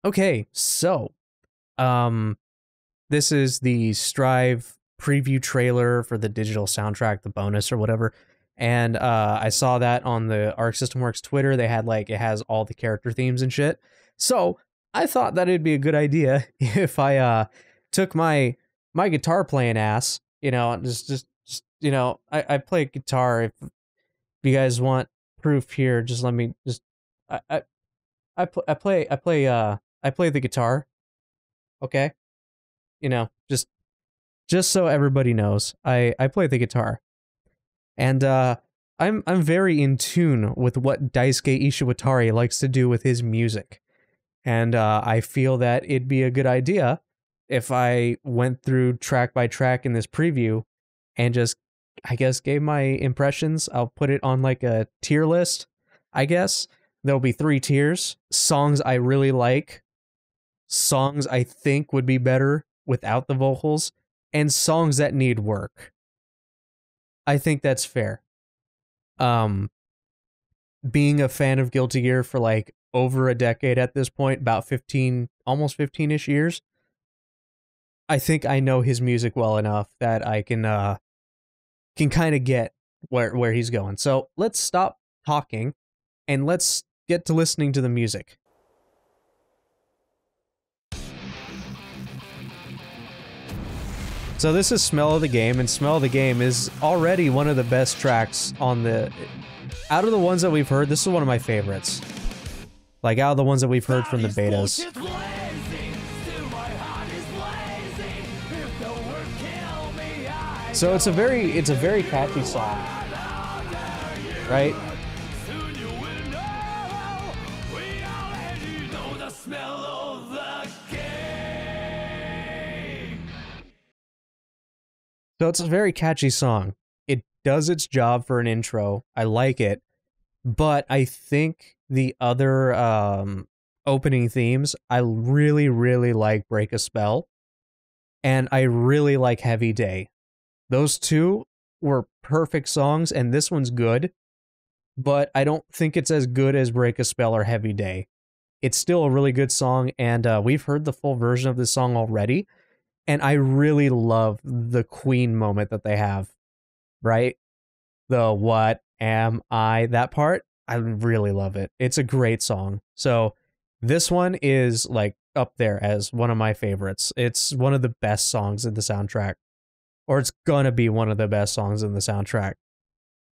Okay, so this is the Strive preview trailer for the digital soundtrack, the bonus or whatever. And I saw that on the Arc System Works Twitter. They had like, it has all the character themes and shit. So I thought that it'd be a good idea if I took my guitar playing ass, you know, just you know, I play guitar. If you guys want proof here, just let me just I play the guitar. Okay? You know, just so everybody knows, I play the guitar. And I'm very in tune with what Daisuke Ishiwatari likes to do with his music. And I feel that it'd be a good idea if I went through track by track in this preview and just, I guess, gave my impressions. I'll put it on like a tier list, I guess. There'll be 3 tiers. Songs I really like, songs I think would be better without the vocals, and songs that need work. I think that's fair. Being a fan of Guilty Gear for like over a decade at this point, about 15, almost 15-ish years, I think I know his music well enough that I can kind of get where he's going. So let's stop talking and let's get to listening to the music. So this is Smell of the Game, and Smell of the Game is already one of the best tracks on the... Out of the ones that we've heard, this is one of my favorites. Like, out of the ones that we've heard from the betas. So it's a very catchy song, right? So it's a very catchy song. It does its job for an intro. I like it. But I think the other opening themes, I really, really like Break a Spell. And I really like Heavy Day. Those two were perfect songs, and this one's good. But I don't think it's as good as Break a Spell or Heavy Day. It's still a really good song, and we've heard the full version of this song already. And I really love the Queen moment that they have, right? The what am I, that part, I really love it. It's a great song. So this one is like up there as one of my favorites. It's one of the best songs in the soundtrack. Or it's gonna be one of the best songs in the soundtrack.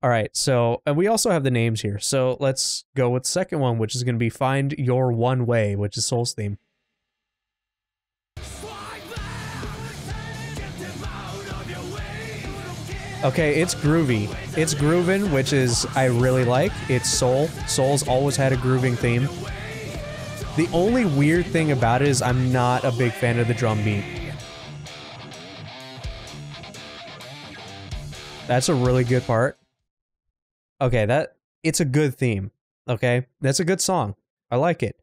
All right, so and we also have the names here. So let's go with the second one, which is gonna be Find Your One Way, which is Soul's theme. Okay, it's groovy. It's Groovin, which is, I really like. It's Soul. Soul's always had a grooving theme. The only weird thing about it is I'm not a big fan of the drum beat. That's a really good part. Okay, it's a good theme. Okay, that's a good song. I like it.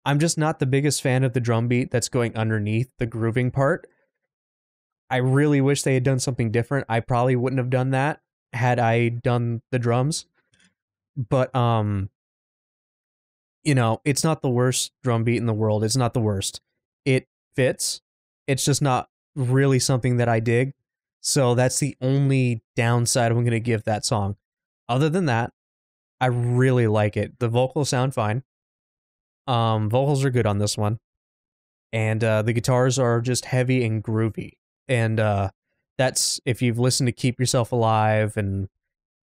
I'm just not the biggest fan of the drum beat that's going underneath the grooving part. I really wish they had done something different. I probably wouldn't have done that had I done the drums. But, you know, it's not the worst drum beat in the world. It's not the worst. It fits. It's just not really something that I dig. So that's the only downside I'm going to give that song. Other than that, I really like it. The vocals sound fine. Vocals are good on this one. And the guitars are just heavy and groovy. And that's, if you've listened to Keep Yourself Alive and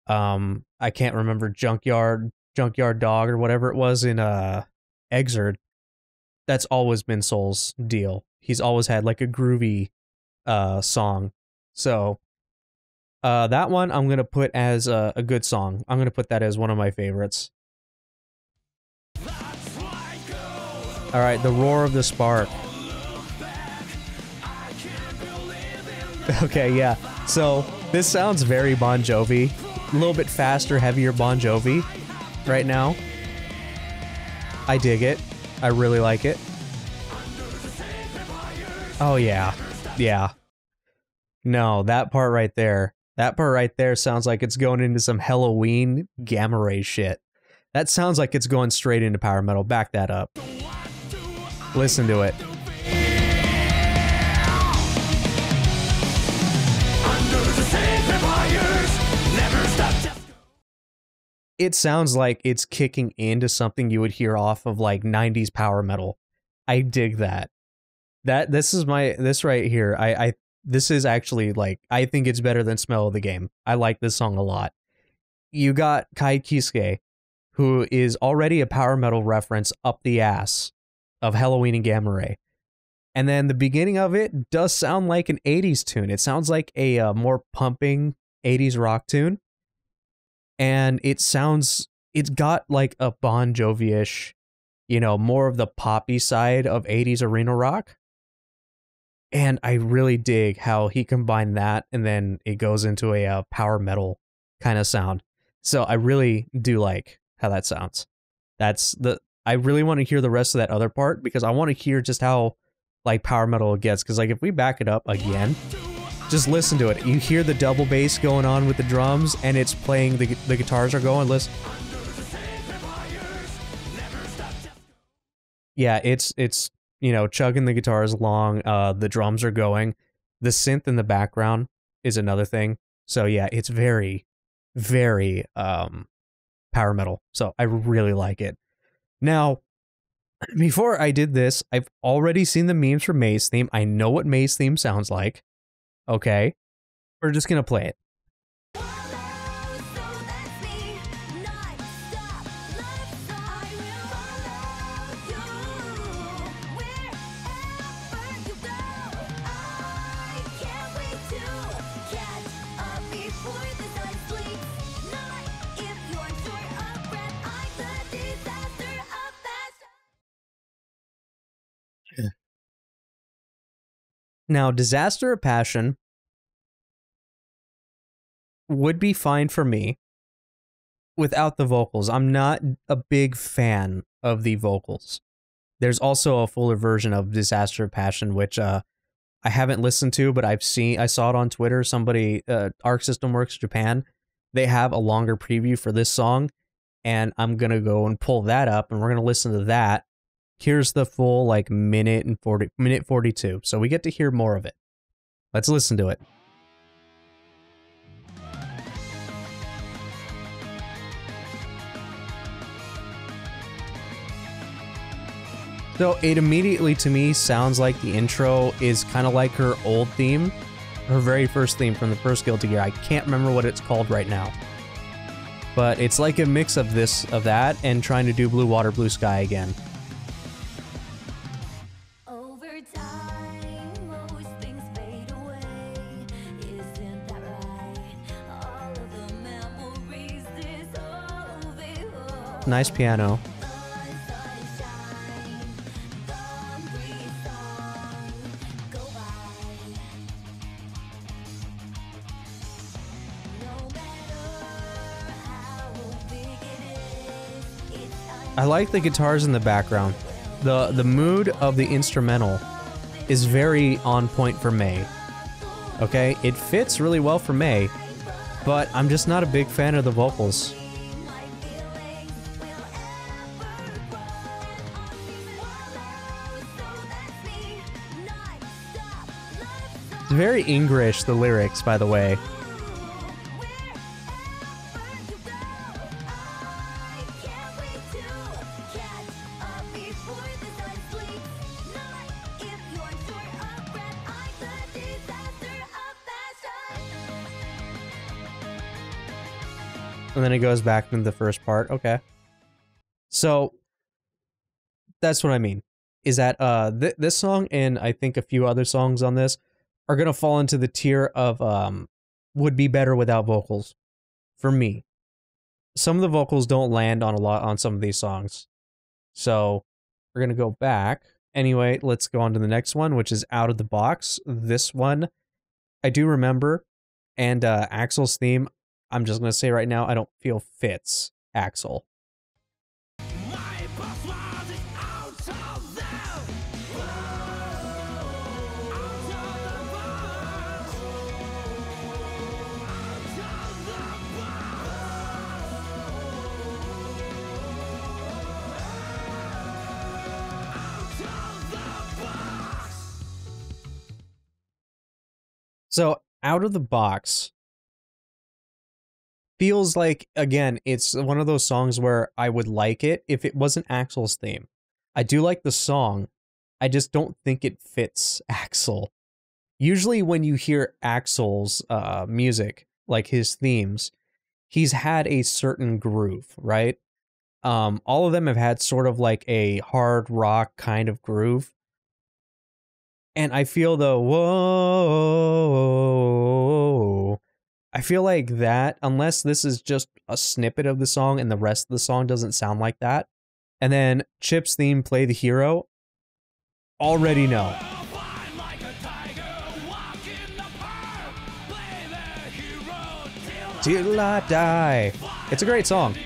I can't remember Junkyard Dog or whatever it was in Exerd, that's always been Soul's deal. He's always had like a groovy song. So that one I'm going to put as a good song. I'm going to put that as one of my favorites. All right, The Roar of the Spark. Okay, yeah. So this sounds very Bon Jovi. A little bit faster, heavier Bon Jovi right now. I dig it. I really like it. Oh, yeah. Yeah. No, that part right there. That part right there sounds like it's going into some Halloween gamma ray shit. That sounds like it's going straight into power metal. Back that up. Listen to it. It sounds like it's kicking into something you would hear off of like 90s power metal. I dig that. This right here. This is actually like, I think it's better than Smell of the Game. I like this song a lot. You got Kai Kisuke, who is already a power metal reference up the ass of Halloween and Gamma Ray. And then the beginning of it does sound like an 80s tune. It sounds like a more pumping 80s rock tune. And it's got like a Bon Jovi-ish, you know, more of the poppy side of 80s arena rock. And I really dig how he combined that, and then it goes into a power metal kind of sound. So I really do like how that sounds. I really want to hear the rest of that other part, because I want to hear just how like power metal it gets. Because like if we back it up again, just listen to it. You hear the double bass going on with the drums, and it's playing, the guitars are going. Listen. Yeah, it's you know, chugging the guitars along. The drums are going. The synth in the background is another thing. So yeah, it's very, very power metal. So I really like it. Now, before I did this, I've already seen the memes for May's theme. I know what May's theme sounds like. Okay, we're just gonna play it. Now, Disaster of Passion would be fine for me without the vocals. I'm not a big fan of the vocals. There's also a fuller version of Disaster of Passion, which I haven't listened to, but I saw it on Twitter. Somebody, Arc System Works Japan, they have a longer preview for this song, and I'm gonna go and pull that up, and we're gonna listen to that. Here's the full like minute 42. So we get to hear more of it. Let's listen to it. So it immediately to me sounds like the intro is kind of like her old theme, her very first theme from the first Guilty Gear. I can't remember what it's called right now. But it's like a mix of that, and trying to do Blue Water, Blue Sky again. Nice piano. I like the guitars in the background. The mood of the instrumental is very on point for May. Okay, it fits really well for May, but I'm just not a big fan of the vocals. It's very English, the lyrics, by the way. And then it goes back into the first part. Okay. So that's what I mean. Is that this song and I think a few other songs on this are going to fall into the tier of would be better without vocals for me. Some of the vocals don't land on some of these songs. So we're going to go back. Anyway, let's go on to the next one, which is Out of the Box. This one I do remember, and Axel's theme, I'm just going to say right now, I don't feel fits Axel. So out of the box, feels like, again, it's one of those songs where I would like it if it wasn't Axel's theme. I do like the song, I just don't think it fits Axel. Usually when you hear Axel's music, like his themes, he's had a certain groove, right? All of them have had sort of like a hard rock kind of groove. And I feel the whoa, I feel like that, unless this is just a snippet of the song and the rest of the song doesn't sound like that. And then Chip's theme, Play the Hero, already know. Till I die. It's a great song.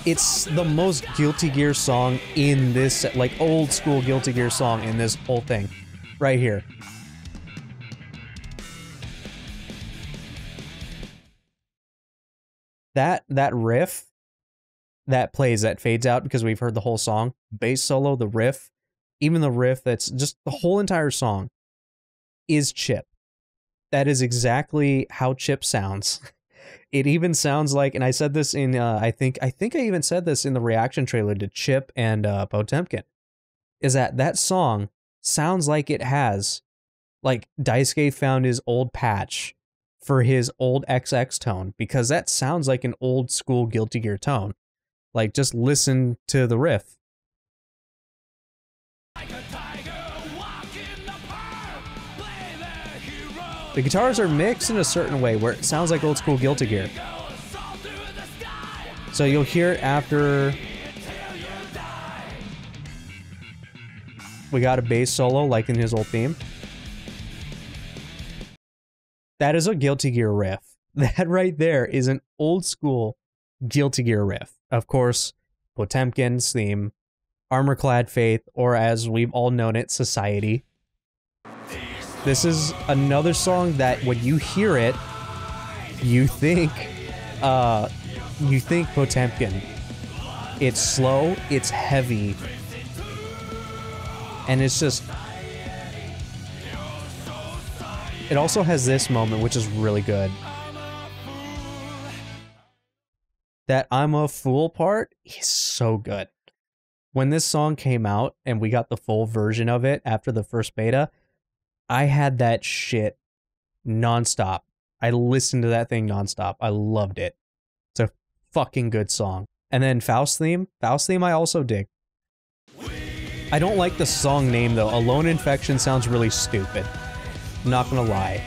It's the most Guilty Gear song in this, like old school Guilty Gear song in this whole thing. Right here. That riff that plays, that fades out because we've heard the whole song, bass solo, the riff, even the riff that's just the whole entire song is Chip. That is exactly how Chip sounds. It even sounds like, and I said this in, I think I even said this in the reaction trailer to Chip and Potemkin, is that song sounds like it has, like, Daisuke found his old patch for his old XX tone, because that sounds like an old school Guilty Gear tone. Like, just listen to the riff. The guitars are mixed in a certain way where it sounds like old school Guilty Gear. So you'll hear it after we got a bass solo like in his old theme. That is a Guilty Gear riff. That right there is an old school Guilty Gear riff. Of course, Potemkin's theme, Armor-Clad Faith, or as we've all known it, Society. This is another song that when you hear it, you think Potemkin. It's slow, it's heavy, and it's just... It also has this moment, which is really good. That I'm a Fool part is so good. When this song came out and we got the full version of it after the first beta, I had that shit nonstop. I listened to that thing nonstop. I loved it. It's a fucking good song. And then Faust Theme. Faust Theme I also dig. I don't like the song name though. Alone Infection sounds really stupid. I'm not gonna lie.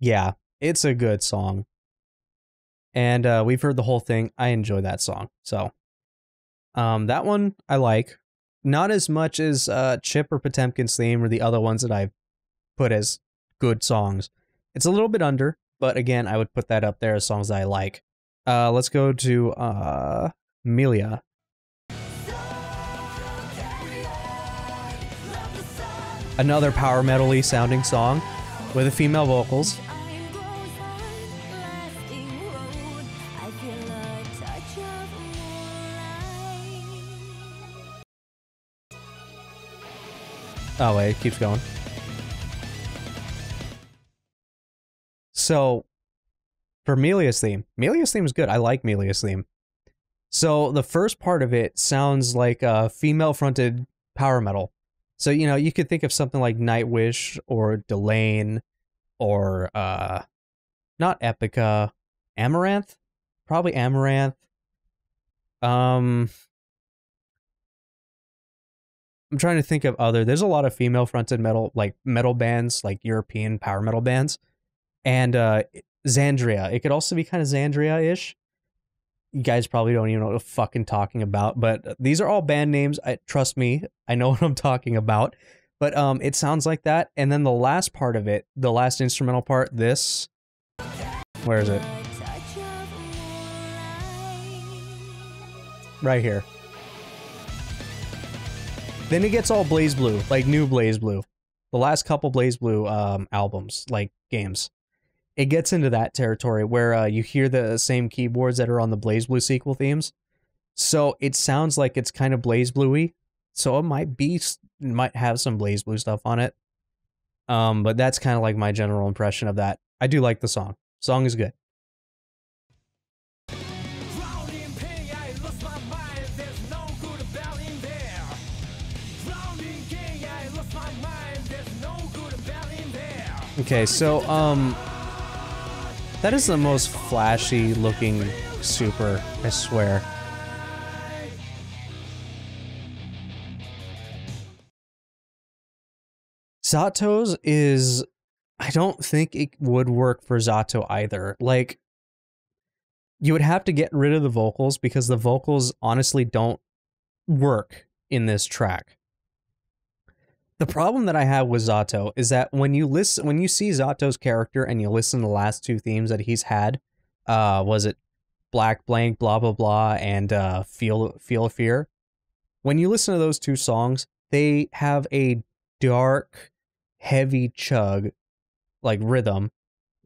Yeah, it's a good song. And we've heard the whole thing. I enjoy that song. So that one I like. Not as much as Chip or Potemkin's theme or the other ones that I've put as good songs. It's a little bit under, but again, I would put that up there as songs that I like. Let's go to Amelia. Another power metal-y sounding song with the female vocals. Oh wait, it keeps going. So, for Amelia's theme is good. I like Amelia's theme. So, the first part of it sounds like a female-fronted power metal. So, you know, you could think of something like Nightwish or Delane or, not Epica, Amaranth? Probably Amaranth. I'm trying to think of other. There's a lot of female-fronted metal, like metal bands, like European power metal bands. And Xandria. It could also be kind of Xandria-ish. You guys probably don't even know what I'm fucking talking about, but these are all band names. Trust me, I know what I'm talking about. But it sounds like that. And then the last part of it, the last instrumental part, this. Where is it? Right here. Then it gets all Blaze Blue, like new Blaze Blue. the last couple Blaze Blue albums, like games, it gets into that territory where you hear the same keyboards that are on the Blaze Blue sequel themes. So it sounds like it's kind of Blaze Blue-y. So it might have some Blaze Blue stuff on it. But that's kind of like my general impression of that. I do like the song. Song is good. Okay, so that is the most flashy looking super, I swear. Zotto's is, I don't think it would work for Zotto either. Like, you would have to get rid of the vocals because the vocals honestly don't work in this track. The problem that I have with Zotto is that when you see Zotto's character and you listen to the last two themes that he's had, was it Black Blank, blah blah blah, and Feel of Fear? When you listen to those two songs, they have a dark, heavy chug, like rhythm,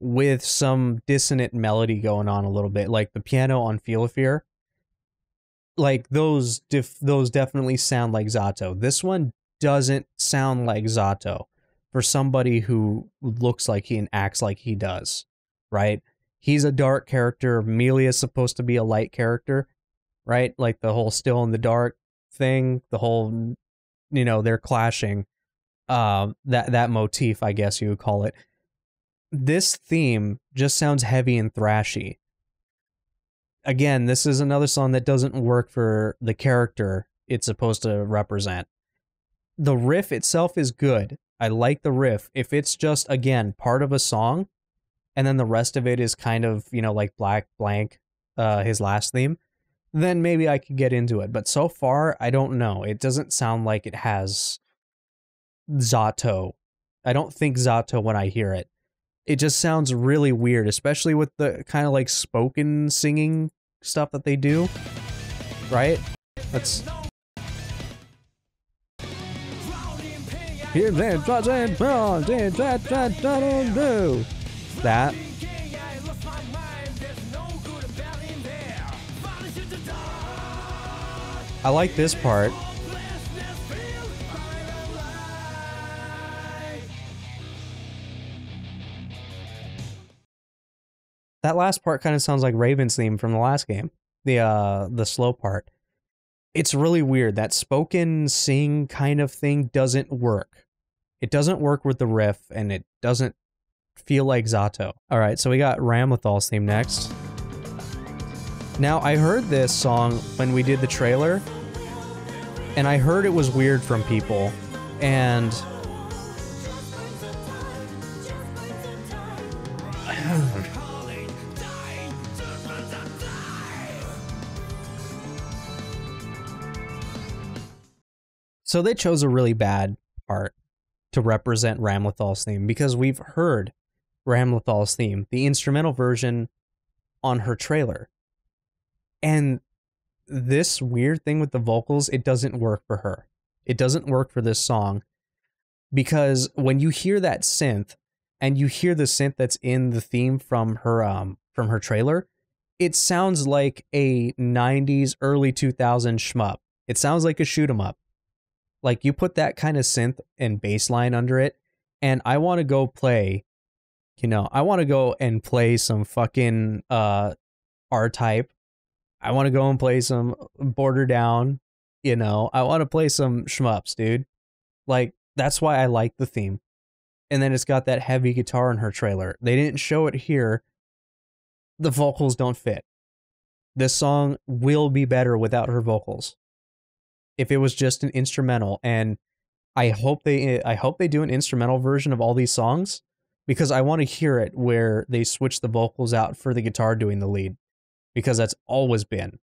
with some dissonant melody going on a little bit, like the piano on Feel of Fear. Like those definitely sound like Zotto. This one doesn't sound like Zotto for somebody who looks like he and acts like he does, right? He's a dark character. Amelia's supposed to be a light character, right? Like the whole still in the dark thing, the whole, you know, they're clashing. That motif, I guess you would call it. This theme just sounds heavy and thrashy. Again, this is another song that doesn't work for the character it's supposed to represent. The riff itself is good. I like the riff. If it's just, again, part of a song, and then the rest of it is kind of, you know, like Black Blank, his last theme, then maybe I could get into it. But so far, I don't know. It doesn't sound like it has Zotto. I don't think Zotto when I hear it. It just sounds really weird, especially with the kind of like spoken singing stuff that they do, right? Let's... That. I like this part. That last part kind of sounds like Raven's theme from the last game. The slow part. It's really weird. That spoken sing kind of thing doesn't work. It doesn't work with the riff, and it doesn't feel like Zotto. All right, so we got Ramlethal's theme next. Now, I heard this song when we did the trailer, and I heard it was weird from people, and... So they chose a really bad part to represent Ramlethal's theme, because we've heard Ramlethal's theme, the instrumental version, on her trailer. And this weird thing with the vocals, it doesn't work for her. It doesn't work for this song, because when you hear that synth, and you hear the synth that's in the theme from her trailer, it sounds like a 90s, early 2000s shmup. It sounds like a shoot 'em up. Like, you put that kind of synth and bass line under it, and I want to go play, you know, I want to go and play some fucking R-Type. I want to go and play some Border Down, you know. I want to play some shmups, dude. Like, that's why I like the theme. And then it's got that heavy guitar in her trailer. They didn't show it here. The vocals don't fit. This song will be better without her vocals. If it was just an instrumental, and I hope they do an instrumental version of all these songs, because I want to hear it where they switch the vocals out for the guitar doing the lead, because that's always been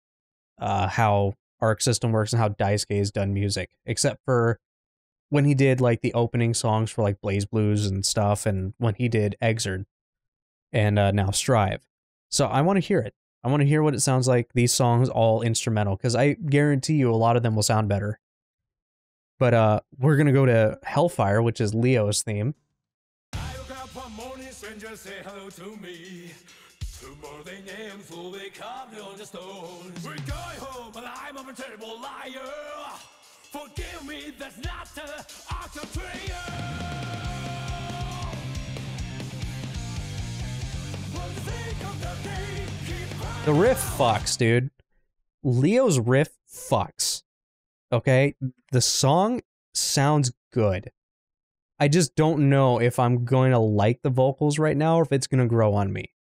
how Arc System works and how Daisuke has done music, except for when he did like the opening songs for like Blaze Blues and stuff, and when he did Exerd and now Strive. So I want to hear it. I want to hear what it sounds like, these songs all instrumental, because I guarantee you a lot of them will sound better. But we're gonna go to Hellfire, which is Leo's theme. I woke up one morning, strangers say hello to me. Tomorrow they names will be carved on the stone. We're going home, but I'm a terrible liar. Forgive me, that's not the art of prayer. The riff fucks, dude. Leo's riff fucks. Okay? The song sounds good. I just don't know if I'm going to like the vocals right now or if it's going to grow on me.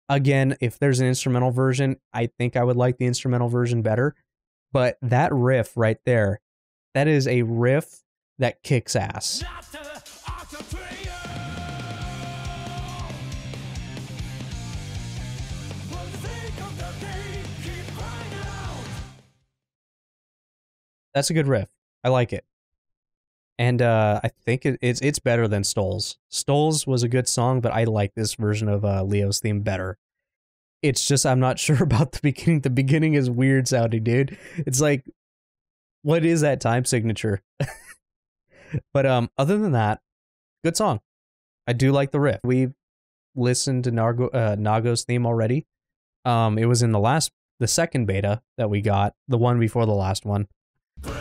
Again, if there's an instrumental version, I think I would like the instrumental version better. But that riff right there, that is a riff that kicks ass. That's a good riff. I like it. And I think it's better than Stoll's. Stoll's was a good song, but I like this version of Leo's theme better. It's just I'm not sure about the beginning. The beginning is weird sounding, dude. It's like, what is that time signature? But other than that, good song. I do like the riff. We've listened to Nago's theme already. It was in the second beta that we got, the one before the last one.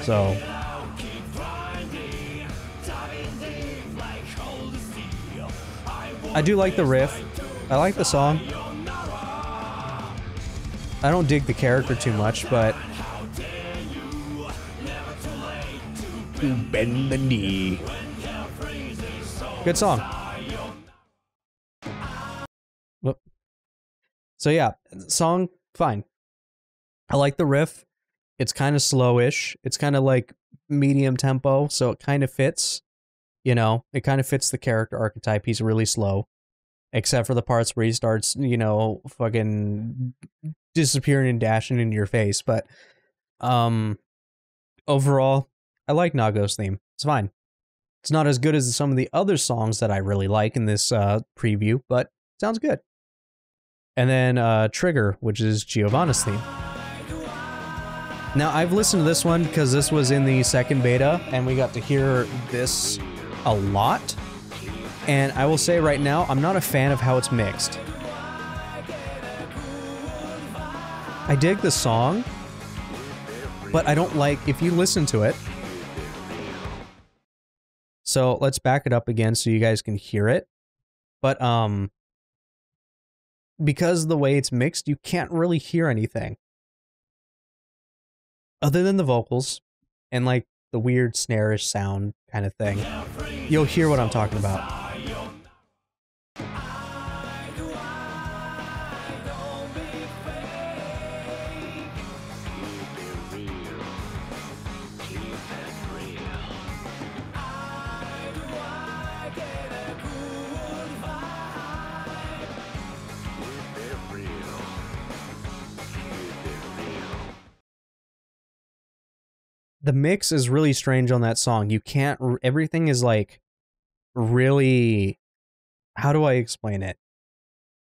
So I do like the riff. I like the song. I don't dig the character too much, but bend the knee. Good song. Whoop. So yeah, song fine. I like the riff. It's kind of slowish. It's kind of like medium tempo, so it kind of fits. You know, it kind of fits the character archetype. He's really slow, except for the parts where he starts, you know, fucking disappearing and dashing into your face. But overall, I like Nago's theme. It's fine. It's not as good as some of the other songs that I really like in this preview, but sounds good. And then Trigger, which is Giovanna's theme. Now, I've listened to this one because this was in the second beta, and we got to hear this a lot. And I will say right now, I'm not a fan of how it's mixed. I dig the song, but I don't like, if you listen to it. So let's back it up again so you guys can hear it. But because of the way it's mixed, you can't really hear anything other than the vocals and like the weird snare-ish sound kind of thing. You'll hear what I'm talking about. The mix is really strange on that song. You can't, everything is like really, how do I explain it?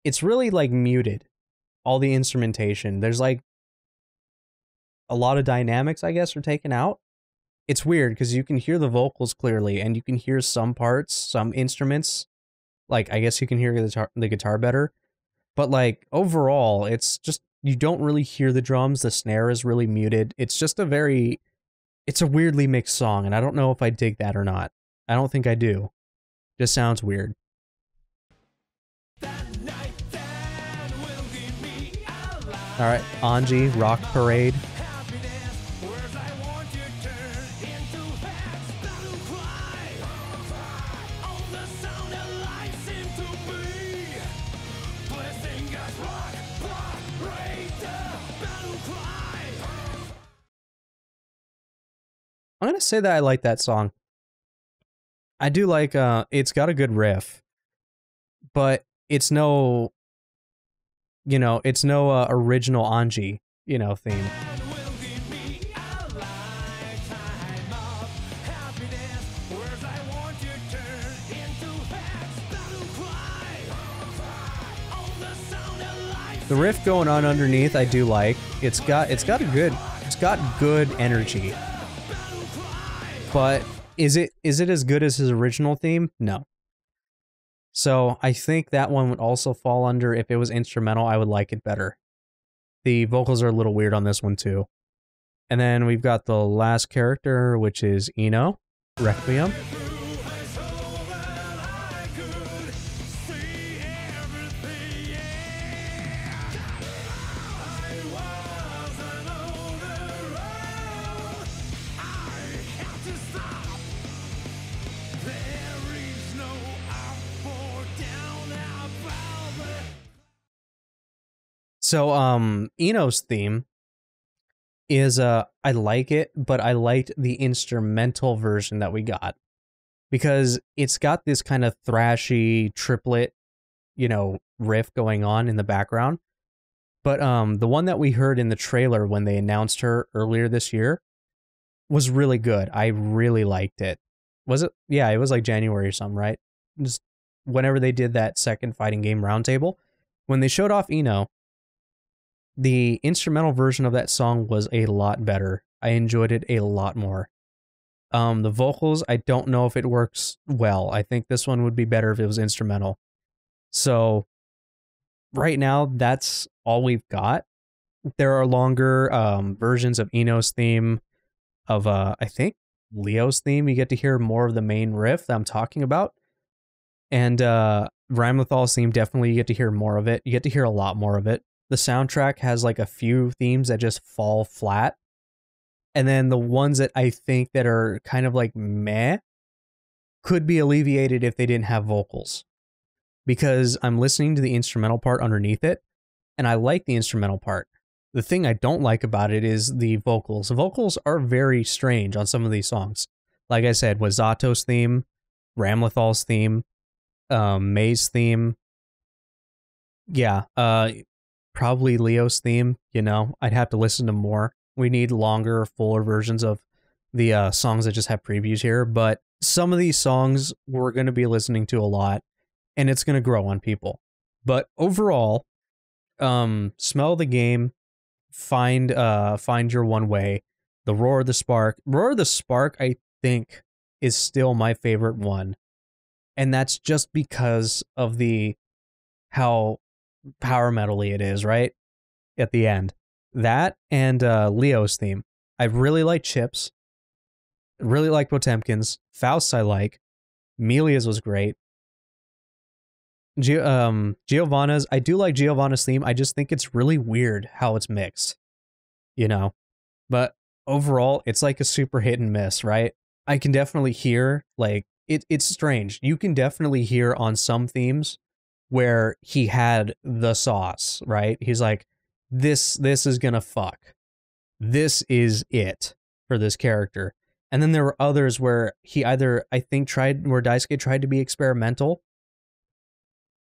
It's really like muted. All the instrumentation. There's like a lot of dynamics, I guess, are taken out. It's weird because you can hear the vocals clearly and you can hear some parts, some instruments. Like, I guess you can hear the guitar better. But like overall, it's just, you don't really hear the drums. The snare is really muted. It's just a very... It's a weirdly mixed song, and I don't know if I dig that or not. I don't think I do. Just sounds weird. Alright, Anji, Rock Parade. I'm going to say that I like that song. I do like, it's got a good riff, but it's no, you know, it's no original Anji, you know, theme. The riff going on underneath, I do like. It's got good energy. But is it as good as his original theme? No. So I think that one would also fall under, if it was instrumental, I would like it better. The vocals are a little weird on this one too. And then we've got the last character, which is Eno, Requiem. So, Eno's theme is, I like it, but I liked the instrumental version that we got. Because it's got this kind of thrashy triplet, you know, riff going on in the background. But, the one that we heard in the trailer when they announced her earlier this year was really good. I really liked it. Was it? Yeah, it was like January or something, right? Just whenever they did that second fighting game roundtable. When they showed off Eno, the instrumental version of that song was a lot better. I enjoyed it a lot more. The vocals, I don't know if it works well. I think this one would be better if it was instrumental. So right now, that's all we've got. There are longer versions of Eno's theme, of I think Leo's theme. You get to hear more of the main riff that I'm talking about. And Ramlethal's theme, definitely you get to hear more of it. You get to hear a lot more of it. The soundtrack has like a few themes that just fall flat. And then the ones that I think that are kind of like meh could be alleviated if they didn't have vocals. Because I'm listening to the instrumental part underneath it, and I like the instrumental part. The thing I don't like about it is the vocals. The vocals are very strange on some of these songs. Like I said, with Zotto's theme, Ramlethal's theme, May's theme. Yeah, probably Leo's theme, you know, I'd have to listen to more. We need longer, fuller versions of the songs that just have previews here, but some of these songs we're going to be listening to a lot, and it's going to grow on people. But overall, Smell the Game, Find Your One Way, The Roar of the Spark. Roar of the Spark, I think, is still my favorite one. And that's just because of how power metal-y it is, right? At the end. That and Leo's theme. I really like Chips. Really like Potemkin's. Faust's I like. Amelia's was great. Giovanna's, I do like Giovanna's theme. I just think it's really weird how it's mixed. You know? But overall, it's like a super hit and miss, right? I can definitely hear, like, it's strange. You can definitely hear on some themes where he had the sauce, right? He's like, this is gonna fuck. This is it for this character. And then there were others where he either, I think, where Daisuke tried to be experimental,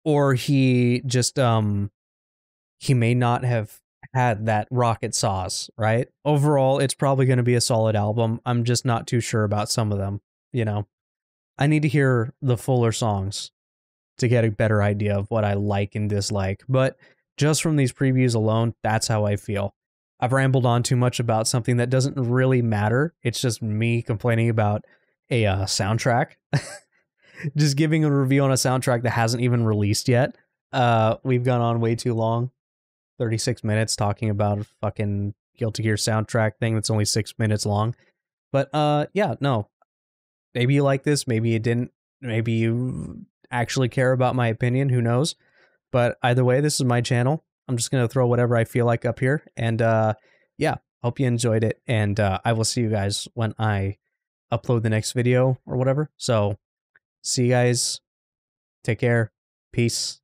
or he just, he may not have had that rocket sauce, right? Overall, it's probably going to be a solid album. I'm just not too sure about some of them, you know? I need to hear the fuller songs to get a better idea of what I like and dislike. But just from these previews alone, that's how I feel. I've rambled on too much about something that doesn't really matter. It's just me complaining about a soundtrack. Just giving a review on a soundtrack that hasn't even released yet. We've gone on way too long. 36 minutes talking about a fucking Guilty Gear soundtrack thing that's only 6 minutes long. But yeah, no. Maybe you like this, maybe you didn't. Maybe you actually care about my opinion, who knows? But either way, this is my channel. I'm just going to throw whatever I feel like up here. And yeah, hope you enjoyed it. And I will see you guys when I upload the next video or whatever. So see you guys. Take care. Peace.